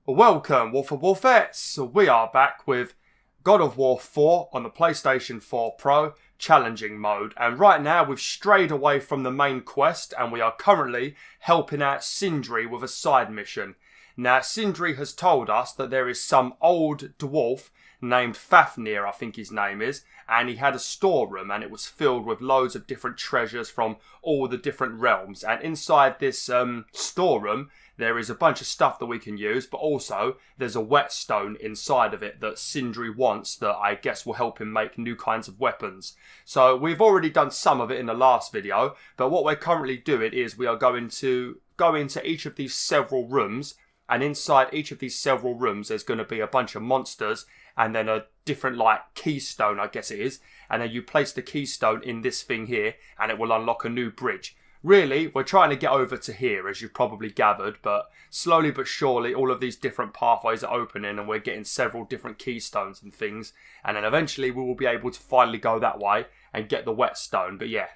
Welcome, WolfTheWolfettes! We are back with God of War 4 on the PlayStation 4 Pro challenging mode, and right now we've strayed away from the main quest and we are currently helping out Sindri with a side mission. Now Sindri has told us that there is some old dwarf named Fafnir, I think his name is, and he had a storeroom and it was filled with loads of different treasures from all the different realms, and inside this storeroom there is a bunch of stuff that we can use, but also there's a whetstone inside of it that Sindri wants that I guess will help him make new kinds of weapons. So we've already done some of it in the last video, but what we're currently doing is we are going to go into each of these several rooms, and inside each of these several rooms there's going to be a bunch of monsters and then a different like keystone, I guess it is, and then you place the keystone in this thing here and it will unlock a new bridge. Really, we're trying to get over to here, as you've probably gathered, but slowly but surely all of these different pathways are opening and we're getting several different keystones and things, and then eventually we will be able to finally go that way and get the whetstone. But yeah,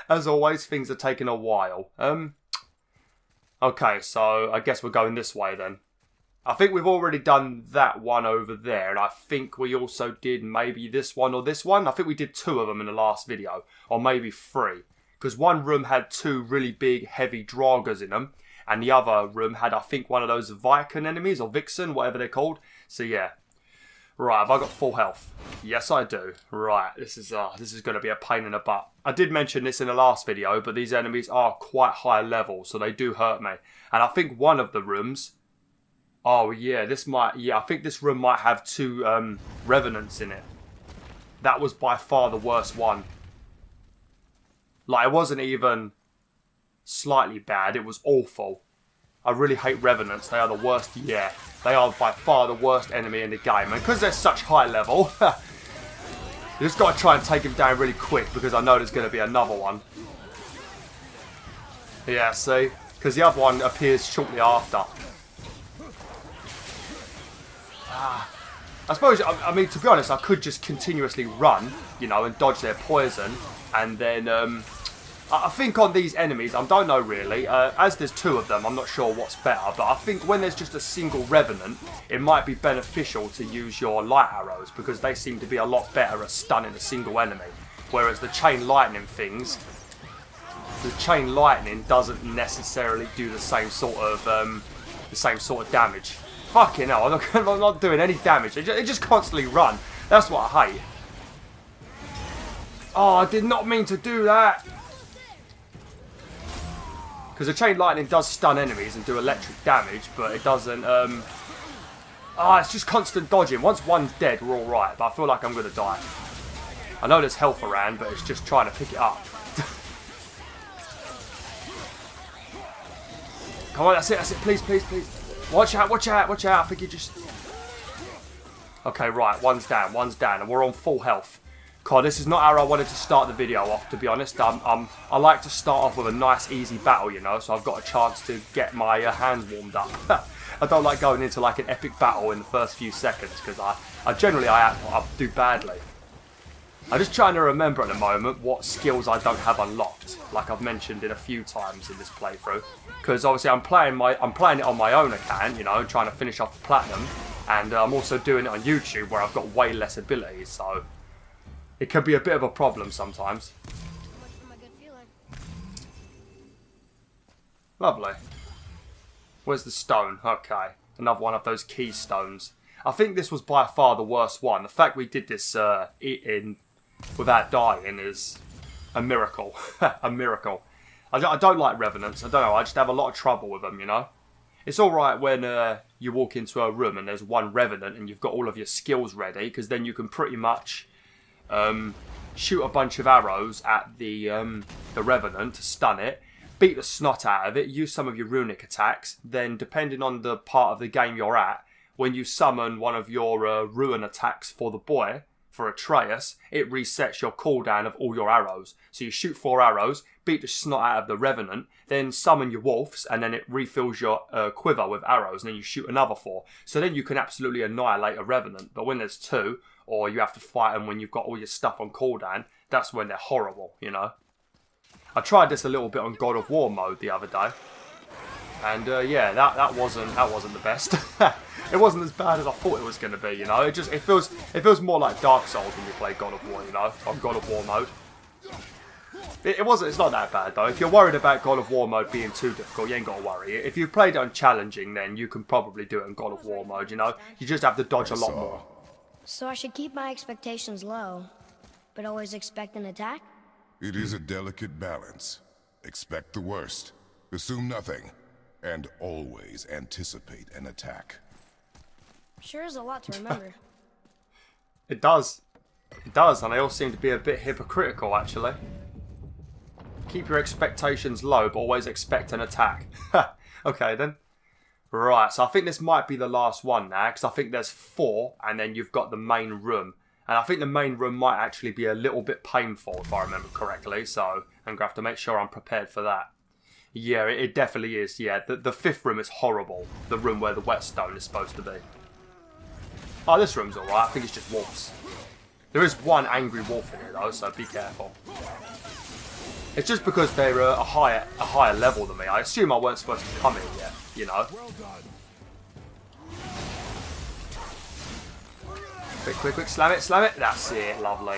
as always, things are taking a while. Okay, so I guess we're going this way then. I think we've already done that one over there, and I think we also did maybe this one or this one. I think we did 2 of them in the last video, or maybe 3. Because one room had 2 really big, heavy draugrs in them, and the other room had, I think, one of those Viking enemies, or Vixen, whatever they're called. So yeah. Right, have I got full health? Yes, I do. Right, this is going to be a pain in the butt. I did mention this in the last video, but these enemies are quite high level, so they do hurt me. And I think one of the rooms... Oh, yeah, I think this room might have 2 revenants in it. That was by far the worst one. Like, it wasn't even slightly bad, it was awful. I really hate revenants, they are the worst, yeah. They are by far the worst enemy in the game. And because they're such high level, you just got to try and take them down really quick, because I know there's going to be another one. Yeah, see? Because the other one appears shortly after. I suppose, I mean, to be honest, I could just continuously run, you know, and dodge their poison. And then, I think on these enemies, I don't know really, as there's 2 of them, I'm not sure what's better, but I think when there's just a single revenant, it might be beneficial to use your light arrows, because they seem to be a lot better at stunning a single enemy. Whereas the chain lightning things, the chain lightning doesn't necessarily do the same sort of damage. Fucking hell, I'm not doing any damage, they just constantly run. That's what I hate. Oh, I did not mean to do that. Because the chain lightning does stun enemies and do electric damage, but it doesn't, it's just constant dodging. Once one's dead, we're alright, but I feel like I'm going to die. I know there's health around, but it's just trying to pick it up. Come on, that's it, please, please, please. Watch out, watch out, watch out, I think you just... Okay, right, one's down, and we're on full health. God, this is not how I wanted to start the video off, to be honest. I like to start off with a nice, easy battle, you know, so I've got a chance to get my hands warmed up. I don't like going into like an epic battle in the first few seconds, because I generally do badly. I'm just trying to remember at the moment what skills I don't have unlocked, like I've mentioned in a few times in this playthrough. Because obviously I'm playing it on my own account, you know, trying to finish off the platinum, and I'm also doing it on YouTube where I've got way less abilities, so it can be a bit of a problem sometimes. Lovely. Where's the stone? Okay, another one of those keystones. I think this was by far the worst one. The fact we did this without dying is a miracle. A miracle. I don't like revenants. I don't know. I just have a lot of trouble with them, you know. It's alright when you walk into a room and there's one revenant and you've got all of your skills ready, because then you can pretty much shoot a bunch of arrows at the revenant to stun it, beat the snot out of it, use some of your runic attacks, then depending on the part of the game you're at, when you summon one of your ruin attacks for the boy, for Atreus, it resets your cooldown of all your arrows. So you shoot 4 arrows, beat the snot out of the revenant, then summon your wolves, and then it refills your quiver with arrows, and then you shoot another 4. So then you can absolutely annihilate a revenant. But when there's 2, or you have to fight them when you've got all your stuff on cooldown, that's when they're horrible, you know. I tried this a little bit on God of War mode the other day. And yeah, that wasn't the best. It wasn't as bad as I thought it was going to be. You know, it feels more like Dark Souls when you play God of War. You know, or God of War mode. It's not that bad though. If you're worried about God of War mode being too difficult, you ain't got to worry. If you played it on challenging, then you can probably do it in God of War mode, you know? You just have to dodge a lot more. So I should keep my expectations low, but always expect an attack? It is a delicate balance. Expect the worst, assume nothing, and always anticipate an attack. Sure is a lot to remember. It does. It does, and they all seem to be a bit hypocritical, actually. Keep your expectations low, but always expect an attack. Okay, then. Right, so I think this might be the last one now, because I think there's 4, and then you've got the main room. And I think the main room might actually be a little bit painful, if I remember correctly, so I'm going to have to make sure I'm prepared for that. Yeah, it definitely is, yeah. The 5th room is horrible, the room where the whetstone is supposed to be. Oh, this room's alright, I think it's just wolves. There is one angry wolf in here, though, so be careful. It's just because they're a higher level than me. I assume I weren't supposed to come in yet, you know. Quick, slam it. That's it, lovely.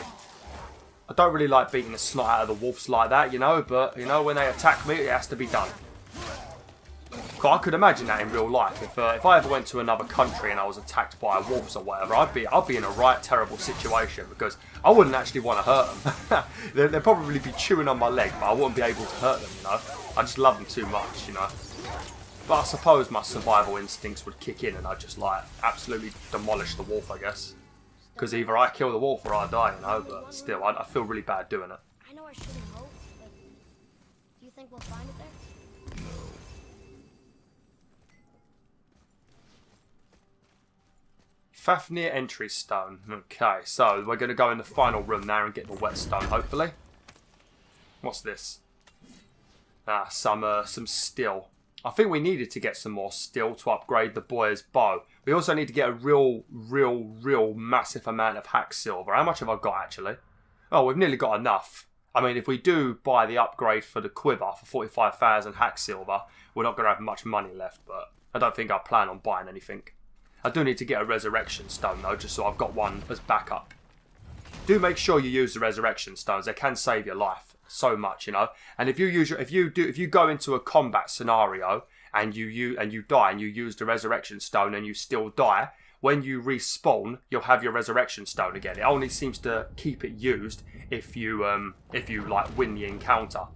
I don't really like beating the snot out of the wolves like that, you know, but, you know, when they attack me, it has to be done. I could imagine that in real life. If I ever went to another country and I was attacked by wolves or whatever, I'd be in a right terrible situation because I wouldn't actually want to hurt them. They'd probably be chewing on my leg, but I wouldn't be able to hurt them, you know. I just love them too much, you know. But I suppose my survival instincts would kick in and I'd just like absolutely demolish the wolf, I guess. Because either I kill the wolf or I die, you know. But still, I feel really bad doing it. I know I shouldn't hope, but do you think we'll find it there? Fafnir entry stone. Okay, so we're going to go in the final room now and get the whetstone, hopefully. What's this? Ah, some steel. I think we needed to get some more steel to upgrade the boy's bow. We also need to get a real massive amount of hack silver. How much have I got, actually? Oh, we've nearly got enough. I mean, if we do buy the upgrade for the quiver for 45,000 hack silver, we're not going to have much money left, but I don't think I plan on buying anything. I do need to get a resurrection stone though, just so I've got one as backup. Do make sure you use the resurrection stones. They can save your life so much, you know. And if you go into a combat scenario and you die and you use the resurrection stone and you still die, when you respawn, you'll have your resurrection stone again. It only seems to keep it used if you like win the encounter.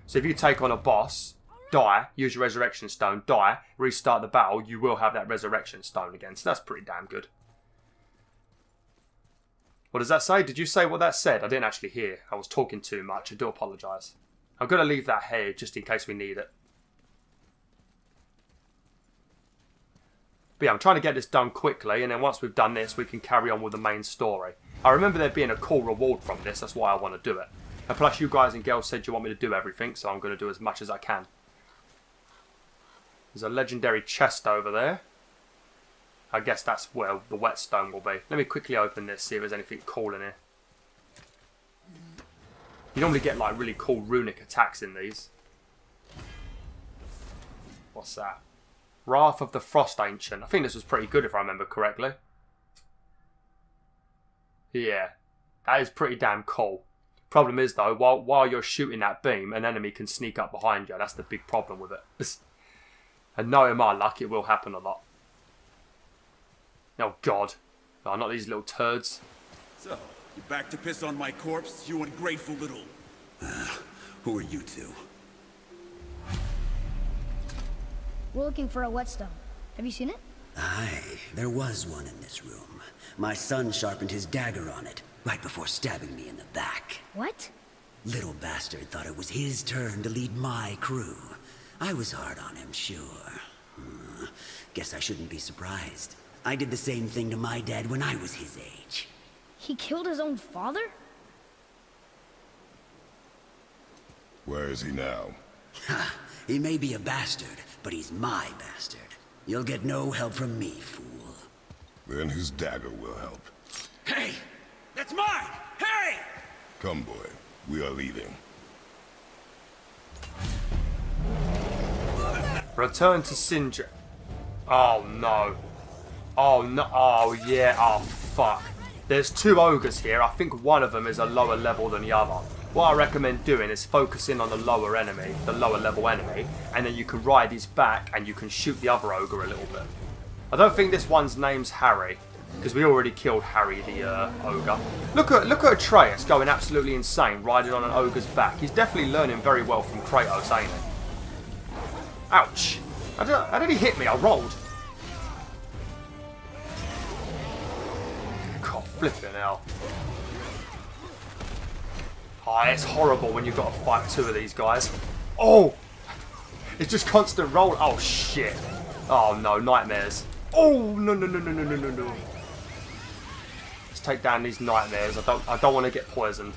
So if you take on a boss, die, use your resurrection stone, die, restart the battle, you will have that resurrection stone again. So that's pretty damn good. What does that say? Did you say what that said? I didn't actually hear. I was talking too much. I do apologise. I'm going to leave that here just in case we need it. But yeah, I'm trying to get this done quickly, and then once we've done this, we can carry on with the main story. I remember there being a cool reward from this. That's why I want to do it. And plus, you guys and girls said you want me to do everything, so I'm going to do as much as I can. There's a legendary chest over there. I guess that's where the whetstone will be. Let me quickly open this, see if there's anything cool in here. You normally get like really cool runic attacks in these. What's that? Wrath of the Frost Ancient. I think this was pretty good if I remember correctly. Yeah, that is pretty damn cool. Problem is though, while you're shooting that beam, an enemy can sneak up behind you. That's the big problem with it. And knowing my luck, it will happen a lot. Oh God. Oh, not these little turds. So, you back to piss on my corpse, you ungrateful little... who are you two? We're looking for a whetstone. Have you seen it? Aye, there was one in this room. My son sharpened his dagger on it, right before stabbing me in the back. What? Little bastard thought it was his turn to lead my crew. I was hard on him, sure. Guess I shouldn't be surprised. I did the same thing to my dad when I was his age. He killed his own father? Where is he now? Ha! He may be a bastard, but he's my bastard. You'll get no help from me, fool. Then his dagger will help. Hey! That's mine! Hey! Come, boy. We are leaving. Return to Sindri. Oh no. Oh no. Oh yeah. Oh fuck. There's 2 ogres here. I think one of them is a lower level than the other. What I recommend doing is focusing on the lower enemy, the lower level enemy, and then you can ride his back and you can shoot the other ogre a little bit. I don't think this one's name's Harry, because we already killed Harry the ogre. Look at Atreus going absolutely insane riding on an ogre's back. He's definitely learning very well from Kratos, ain't he? Ouch! How did he hit me? I rolled. God, flipping hell. Oh, it's horrible when you've got to fight 2 of these guys. Oh! It's just constant roll. Oh, shit. Oh, no. Nightmares. Oh, no. Let's take down these nightmares. I don't want to get poisoned.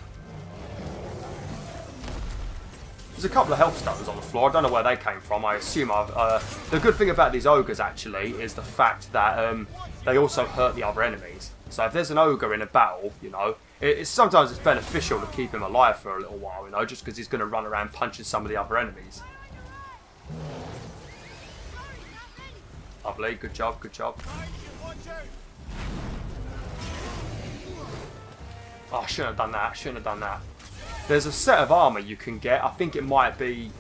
There's a couple of health stones on the floor. I don't know where they came from. I assume the good thing about these ogres, actually, is the fact that they also hurt the other enemies. So if there's an ogre in a battle, you know, sometimes it's beneficial to keep him alive for a little while, you know, just because he's going to run around punching some of the other enemies. Lovely, good job, good job. Oh, I shouldn't have done that, There's a set of armour you can get. I think it might be,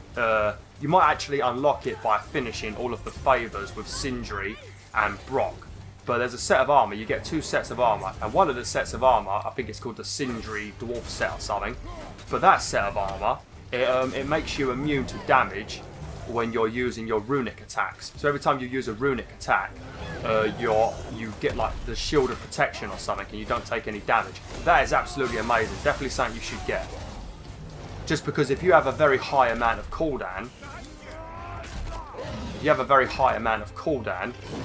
you might actually unlock it by finishing all of the favours with Sindri and Brock. But there's a set of armour, you get 2 sets of armour, and one of the sets of armour, I think it's called the Sindri Dwarf set or something, but that set of armour, it makes you immune to damage when you're using your runic attacks. So every time you use a runic attack, you get like the shield of protection or something, and you don't take any damage. That is absolutely amazing, definitely something you should get. Just because if you have a very high amount of cooldown,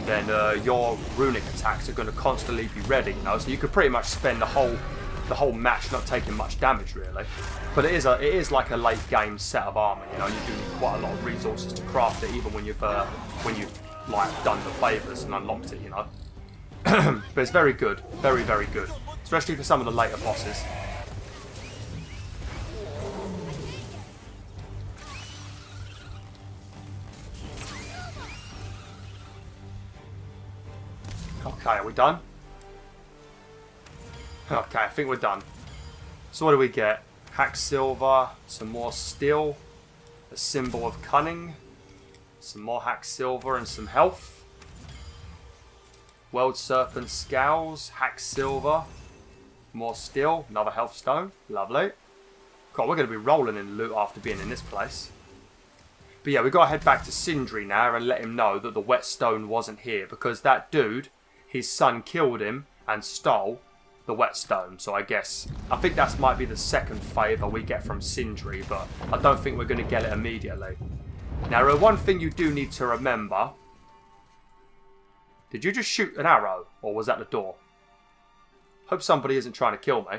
then your runic attacks are going to constantly be ready, you know. So you could pretty much spend the whole match not taking much damage, really. But it is like a late game set of armor, you know. You do need quite a lot of resources to craft it, even when you've like done the favors and unlocked it, you know. But it's very good, very good, especially for some of the later bosses. Okay, are we done? Okay, I think we're done. So what do we get? Hack silver, some more steel, a symbol of cunning, some more hack silver and some health. World serpent scowls, hack silver, more steel, another health stone. Lovely. God, we're going to be rolling in loot after being in this place. But yeah, we've got to head back to Sindri now and let him know that the whetstone wasn't here, because that dude, his son, killed him and stole the whetstone. So I think that might be the second favour we get from Sindri, but I don't think we're going to get it immediately. Now, one thing you do need to remember. Did you just shoot an arrow, or was that the door? Hope somebody isn't trying to kill me.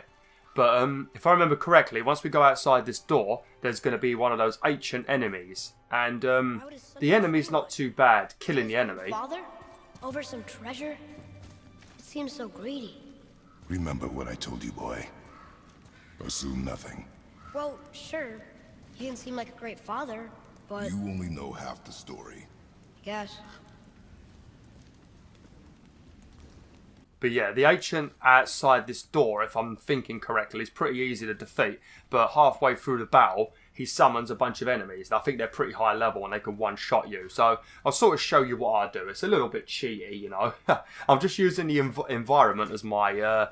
But if I remember correctly, once we go outside this door, there's going to be one of those ancient enemies. And the enemy's not too bad, killing the enemy. Father? Over some treasure? It seems so greedy. Remember what I told you, boy. Assume nothing. Well, sure. He didn't seem like a great father, but... You only know half the story. I guess. But yeah, the ancient outside this door, if I'm thinking correctly, is pretty easy to defeat. But halfway through the battle, he summons a bunch of enemies. I think they're pretty high level and they can one-shot you. So I'll sort of show you what I do. It's a little bit cheaty, you know. I'm just using the environment as my I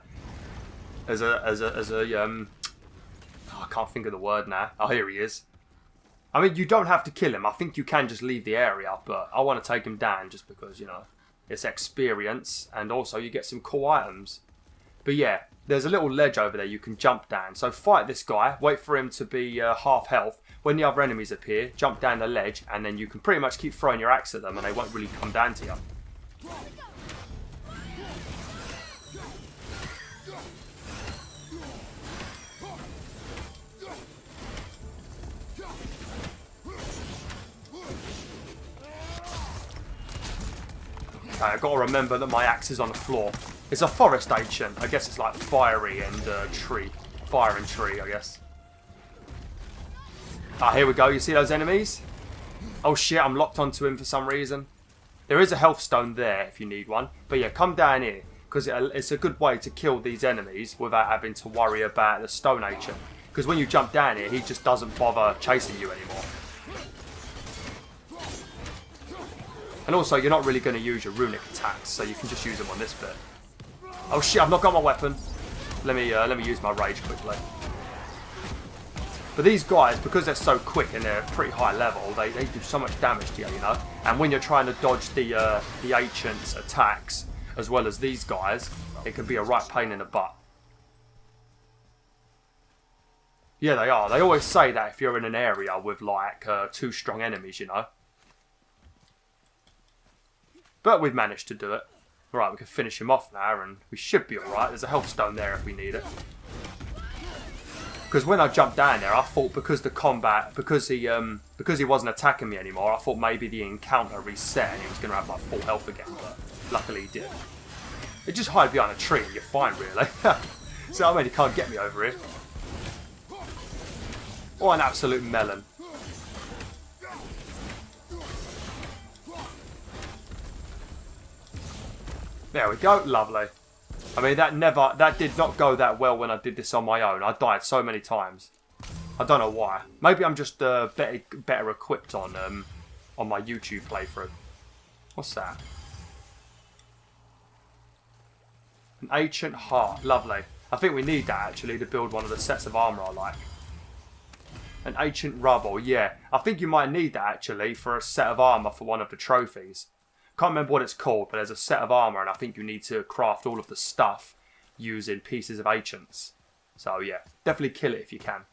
can't think of the word now. Oh, here he is. I mean, you don't have to kill him. I think you can just leave the area, but I want to take him down just because, you know, it's experience, and also you get some cool items. But yeah, there's a little ledge over there you can jump down. So fight this guy, wait for him to be half health. When the other enemies appear, jump down the ledge, and then you can pretty much keep throwing your axe at them and they won't really come down to you. Okay, I've got to remember that my axe is on the floor. It's a forest ancient. I guess it's like fiery and tree. Fire and tree, I guess. Ah, here we go. You see those enemies? Oh shit, I'm locked onto him for some reason. There is a health stone there if you need one. But yeah, come down here. Because it's a good way to kill these enemies without having to worry about the stone ancient. Because when you jump down here, he just doesn't bother chasing you anymore. And also, you're not really going to use your runic attacks, so you can just use them on this bit. Oh shit, I've not got my weapon. Let me use my rage quickly. But these guys, because they're so quick and they're pretty high level, they do so much damage to you, you know. And when you're trying to dodge the ancients' attacks, as well as these guys, it can be a right pain in the butt. Yeah, they are. They always say that if you're in an area with like 2 strong enemies, you know. But we've managed to do it. Right, we can finish him off now, and we should be alright. There's a health stone there if we need it. Because when I jumped down there, I thought because he wasn't attacking me anymore, I thought maybe the encounter reset and he was going to have like full health again. But luckily he did. It just hide behind a tree and you're fine, really. So I mean, he can't get me over here. What an absolute melon. There we go, lovely. I mean, that did not go that well when I did this on my own. I died so many times. I don't know why. Maybe I'm just better equipped on my YouTube playthrough. What's that? An ancient heart, lovely. I think we need that actually to build one of the sets of armor I like. An ancient rubble, yeah. I think you might need that actually for a set of armor for one of the trophies. Can't remember what it's called, but there's a set of armor and I think you need to craft all of the stuff using pieces of ancients. So yeah, definitely kill it if you can.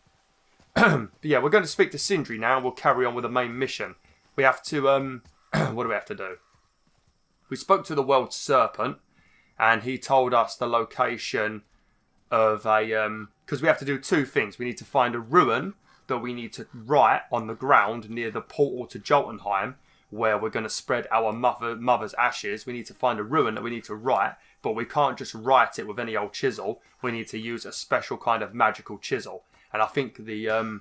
But yeah, we're going to speak to Sindri now and we'll carry on with the main mission. We have to, what do we have to do? We spoke to the World Serpent and he told us the location of a, because we have to do 2 things. We need to find a ruin that we need to write on the ground near the portal to Jotunheim, where we're going to spread our mother's ashes. We need to find a ruin that we need to write, but we can't just write it with any old chisel. We need to use a special kind of magical chisel. And I think the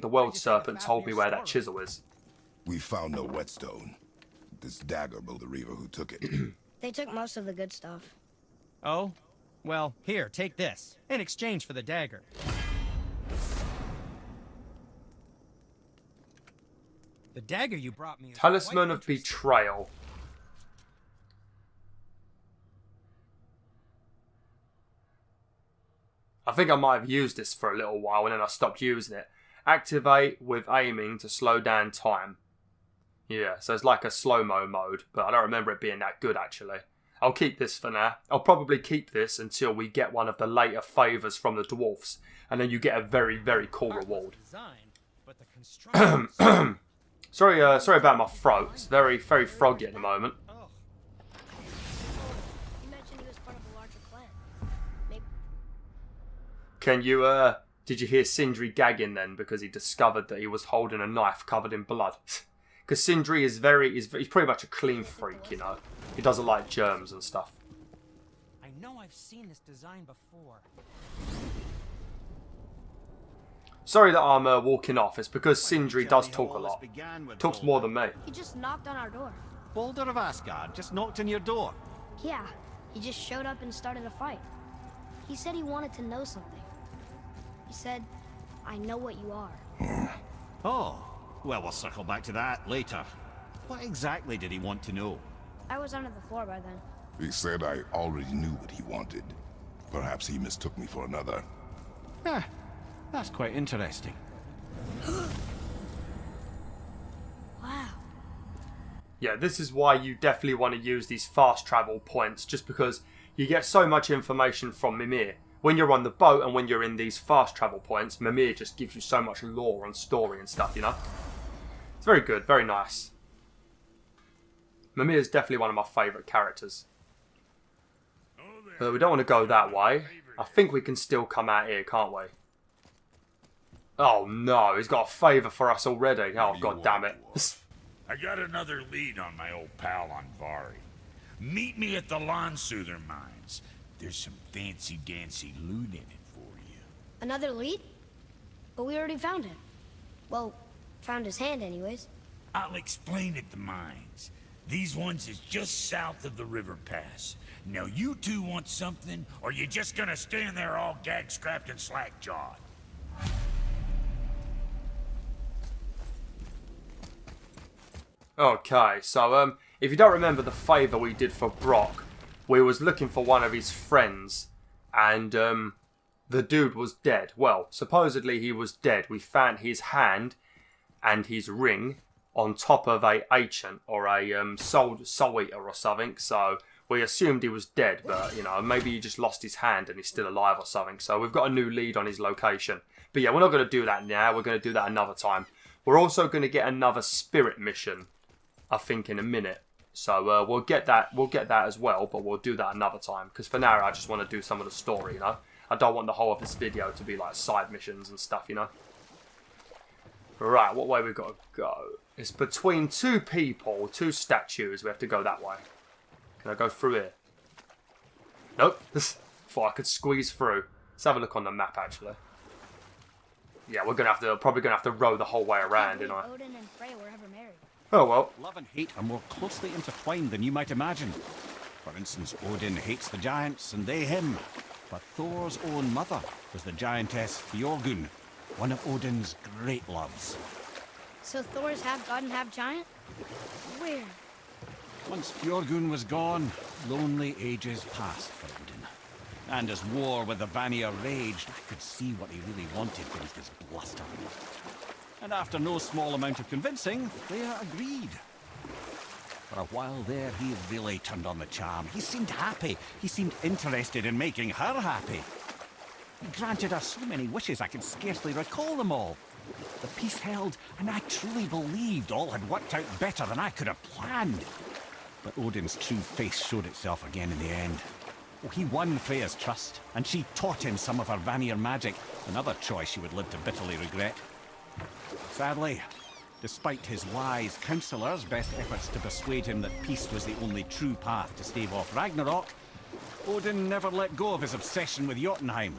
World Serpent told me where that chisel is. We found no whetstone. This dagger belonged to the Reaver who took it. They took most of the good stuff. Oh? Well, here, take this. In exchange for the dagger. The dagger you brought me is Talisman of Betrayal. I think I might have used this for a little while and then I stopped using it. Activate with aiming to slow down time. Yeah, so it's like a slow-mo mode, but I don't remember it being that good actually. I'll keep this for now. I'll probably keep this until we get one of the later favours from the dwarfs, and then you get a very, very cool reward. Sorry about my throat. It's very, very froggy at the moment. You mentioned he was part of a larger clan. Maybe. Can you, did you hear Sindri gagging then because he discovered that he was holding a knife covered in blood? Because Sindri is he's pretty much a clean freak, you know. He doesn't like germs and stuff. I know I've seen this design before. Sorry that I'm walking off. It's because Sindri does talk a lot. Talks more than me. He just knocked on our door. Boulder of Asgard just knocked on your door. Yeah, he just showed up and started a fight. He said he wanted to know something. He said, I know what you are. Oh, well, we'll circle back to that later. What exactly did he want to know? I was under the floor by then. He said I already knew what he wanted. Perhaps he mistook me for another. Eh, that's quite interesting. Wow. Yeah, this is why you definitely want to use these fast travel points, just because you get so much information from Mimir. When you're on the boat and when you're in these fast travel points, Mimir just gives you so much lore and story and stuff, you know? It's very good, very nice. Mimir is definitely one of my favourite characters. We don't want to go that way. I think we can still come out here, can't we? Oh no, he's got a favour for us already. Oh god damn it. I got another lead on my old pal on Vari. Meet me at the Lawn Soother Mines. There's some fancy-dancy loot in it for you. Another lead? But we already found him. Well, found his hand anyways. I'll explain at the mines. These ones is just south of the river pass. Now you two want something, or you just gonna stand there all gag-scrapped and slack-jawed? Okay, so if you don't remember the favour we did for Brock, we was looking for one of his friends, and the dude was dead. Well, supposedly he was dead. We found his hand and his ring on top of a ancient or a soul eater or something. So we assumed he was dead, but you know, maybe he just lost his hand and he's still alive or something. So we've got a new lead on his location. But yeah, we're not going to do that now. We're going to do that another time. We're also going to get another spirit mission, I think, in a minute. So we'll get that as well, but we'll do that another time. Because for now, I just want to do some of the story, you know. I don't want the whole of this video to be like side missions and stuff, you know. Right, what way we've got to go? It's between two people, two statues. We have to go that way. Can I go through here? Nope. Thought I could squeeze through. Let's have a look on the map, actually. Yeah, we're probably gonna have to row the whole way around, you know. Odin and Freya were ever married. Oh well. Love and hate are more closely intertwined than you might imagine. For instance, Odin hates the giants and they him. But Thor's own mother was the giantess Fjorgun, one of Odin's great loves. So Thor's half god and half giant? Weird. Once Fjorgun was gone, lonely ages passed for Odin. And as war with the Vanir raged, I could see what he really wanted beneath his bluster. And after no small amount of convincing, Freya agreed. For a while there, he really turned on the charm. He seemed happy. He seemed interested in making her happy. He granted her so many wishes I could scarcely recall them all. The peace held, and I truly believed all had worked out better than I could have planned. But Odin's true face showed itself again in the end. Oh, he won Freya's trust, and she taught him some of her Vanir magic, another choice she would live to bitterly regret. Sadly, despite his wise counsellors' best efforts to persuade him that peace was the only true path to stave off Ragnarok, Odin never let go of his obsession with Jotunheim.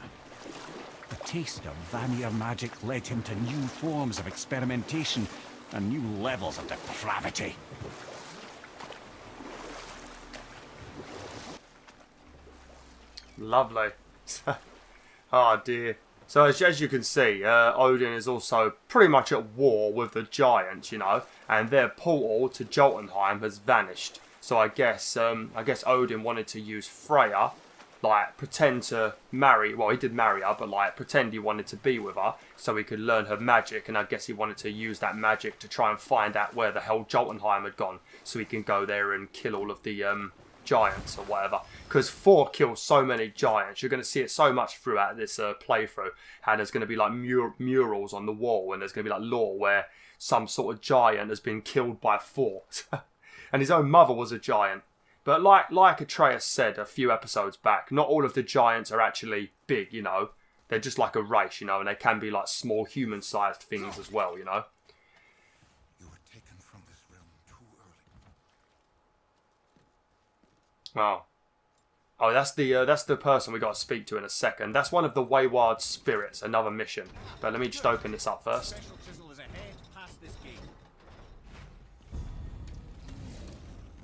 The taste of Vanir magic led him to new forms of experimentation and new levels of depravity. Lovely. Oh dear. So as you can see, Odin is also pretty much at war with the giants, you know, and their portal to Jotunheim has vanished. So I guess Odin wanted to use Freya, like pretend to marry. Well, he did marry her, but like pretend he wanted to be with her, so he could learn her magic. And I guess he wanted to use that magic to try and find out where the hell Jotunheim had gone, so he can go there and kill all of the giants or whatever. Because Thor kills so many giants. You're going to see it so much throughout this playthrough. How there's going to be like murals on the wall, and there's going to be like lore where some sort of giant has been killed by Thor. And his own mother was a giant. But like Atreus said a few episodes back, not all of the giants are actually big, you know. They're just like a race, you know, and they can be like small human-sized things as well, you know. You were taken from this realm too early. Oh. Oh, that's the person we got to speak to in a second. That's one of the wayward spirits, another mission. But let me just open this up first.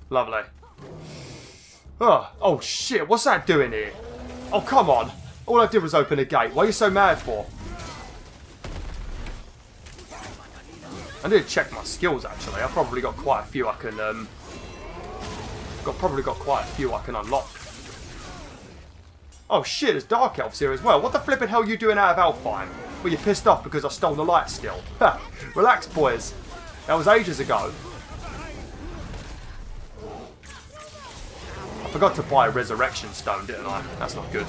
Lovely. Oh shit, what's that doing here? Oh, come on. All I did was open a gate. What are you so mad for? I need to check my skills, actually. I've probably got quite a few I can, probably got quite a few I can unlock. Oh shit, there's Dark Elves here as well. What the flippin' hell are you doing out of Alfheim? Well, you're pissed off because I stole the light skill. Ha! Relax, boys. That was ages ago. I forgot to buy a resurrection stone, didn't I? That's not good.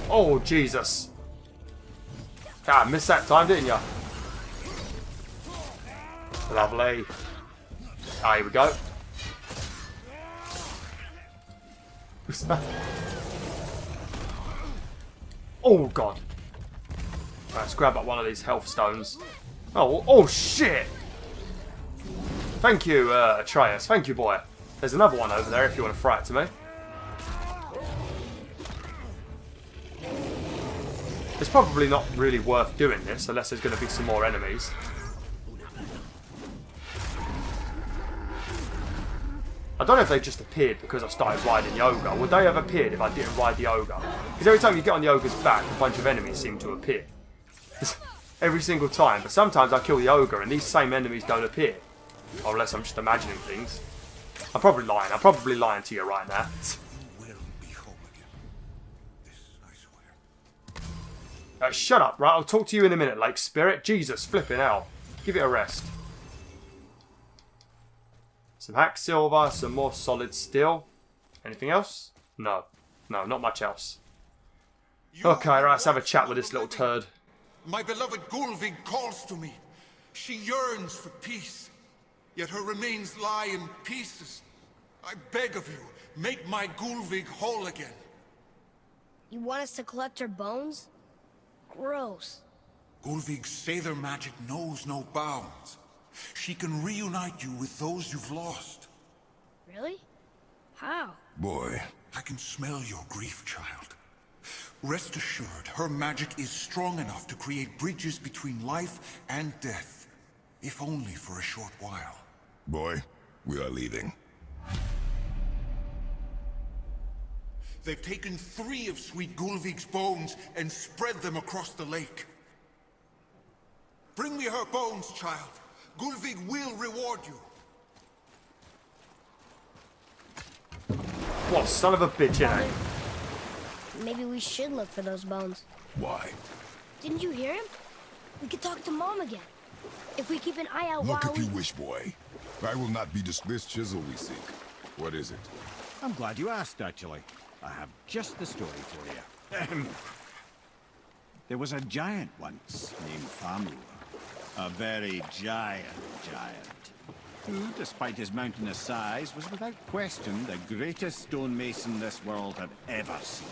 Oh, Jesus. Ah, missed that time, didn't you? Lovely. Ah, here we go. Oh, God. Right, let's grab up one of these health stones. Oh, shit. Thank you, Atreus. Thank you, boy. There's another one over there if you want to throw it to me. It's probably not really worth doing this unless there's going to be some more enemies. I don't know if they just appeared because I started riding the ogre. Would they have appeared if I didn't ride the ogre? Because every time you get on the ogre's back, a bunch of enemies seem to appear. Every single time. But sometimes I kill the ogre and these same enemies don't appear. Or unless I'm just imagining things. I'm probably lying. I'm probably lying to you right now. Shut up, right? I'll talk to you in a minute, Lake Spirit. Jesus, flipping hell. Give it a rest. Some hack silver, some more solid steel. Anything else? No. No, not much else. Okay, right, let's have a chat with this little turd. My beloved Gulvig calls to me. She yearns for peace, yet her remains lie in pieces. I beg of you, make my Gulvig whole again. You want us to collect her bones? Gross. Gulvig's Sather magic knows no bounds. She can reunite you with those you've lost. Really? How? Boy. I can smell your grief, child. Rest assured, her magic is strong enough to create bridges between life and death. If only for a short while. Boy, we are leaving. They've taken 3 of Sweet Gulvig's bones and spread them across the lake. Bring me her bones, child. Gulvig will reward you. What son of a bitch, innit? Maybe we should look for those bones. Why? Didn't you hear him? We could talk to Mom again. If we keep an eye out Look while if you wish, boy. I will not be this chisel we seek. What is it? I'm glad you asked, actually. I have just the story for you. There was a giant once named Famur. A very giant, who, despite his mountainous size, was without question the greatest stonemason this world had ever seen.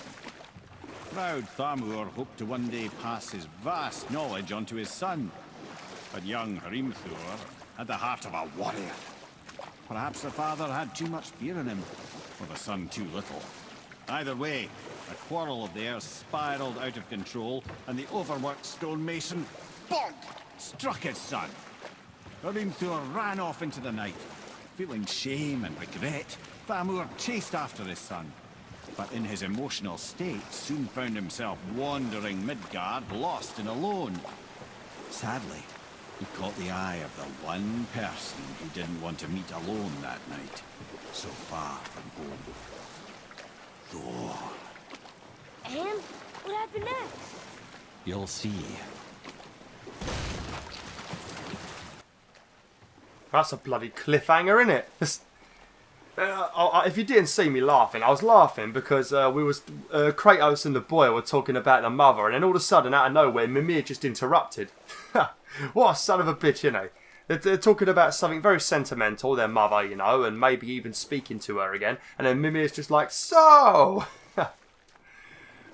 Proud Thamur hoped to one day pass his vast knowledge on to his son. But young Hrimthur had the heart of a warrior. Perhaps the father had too much fear in him, or the son too little. Either way, a quarrel of theirs spiraled out of control, and the overworked stonemason, bonk, struck his son. Hrimthur ran off into the night. Feeling shame and regret, Thamur chased after his son. But in his emotional state, soon found himself wandering Midgard, lost and alone. Sadly, he caught the eye of the one person he didn't want to meet alone that night, so far from home. Thor. And what happened next? You'll see. That's a bloody cliffhanger, innit? If you didn't see me laughing, I was laughing because Kratos and the boy were talking about the mother, and then all of a sudden, out of nowhere, Mimir just interrupted. What a son of a bitch, innit? They're talking about something very sentimental, their mother, you know, and maybe even speaking to her again, and then Mimir's just like, so!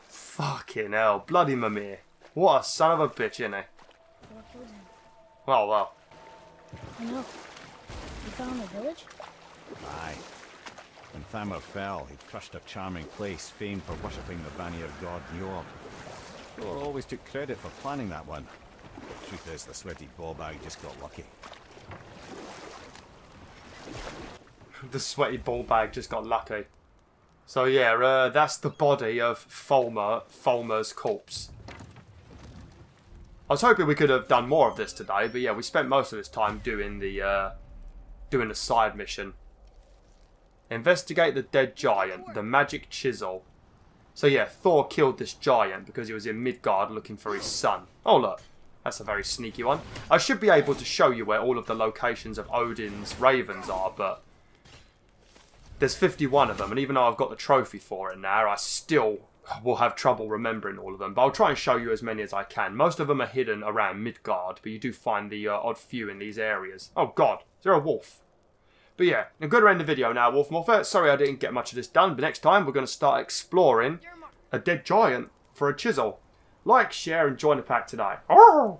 Fucking hell, bloody Mimir. What a son of a bitch, innit? Thor killed him. Well. I know. You found the village? Aye. When Thamur fell, he crushed a charming place famed for worshipping the Vanir god Njord. Thor always took credit for planning that one. Truth is, the sweaty ballbag just got lucky. The sweaty ball bag just got lucky. So yeah, that's the body of Fulmer's corpse. I was hoping we could have done more of this today, but yeah, we spent most of this time doing the side mission. Investigate the dead giant, the magic chisel. So yeah, Thor killed this giant because he was in Midgard looking for his son. Oh look, that's a very sneaky one. I should be able to show you where all of the locations of Odin's ravens are, but there's 51 of them, and even though I've got the trophy for it now, I still will have trouble remembering all of them. But I'll try and show you as many as I can. Most of them are hidden around Midgard, but you do find the odd few in these areas. Oh god, is there a wolf? But yeah, I'm going to end the video now, WolfTheWolf. Sorry I didn't get much of this done, but next time we're going to start exploring a dead giant for a chisel. Like, share, and join the pack today. Arrgh!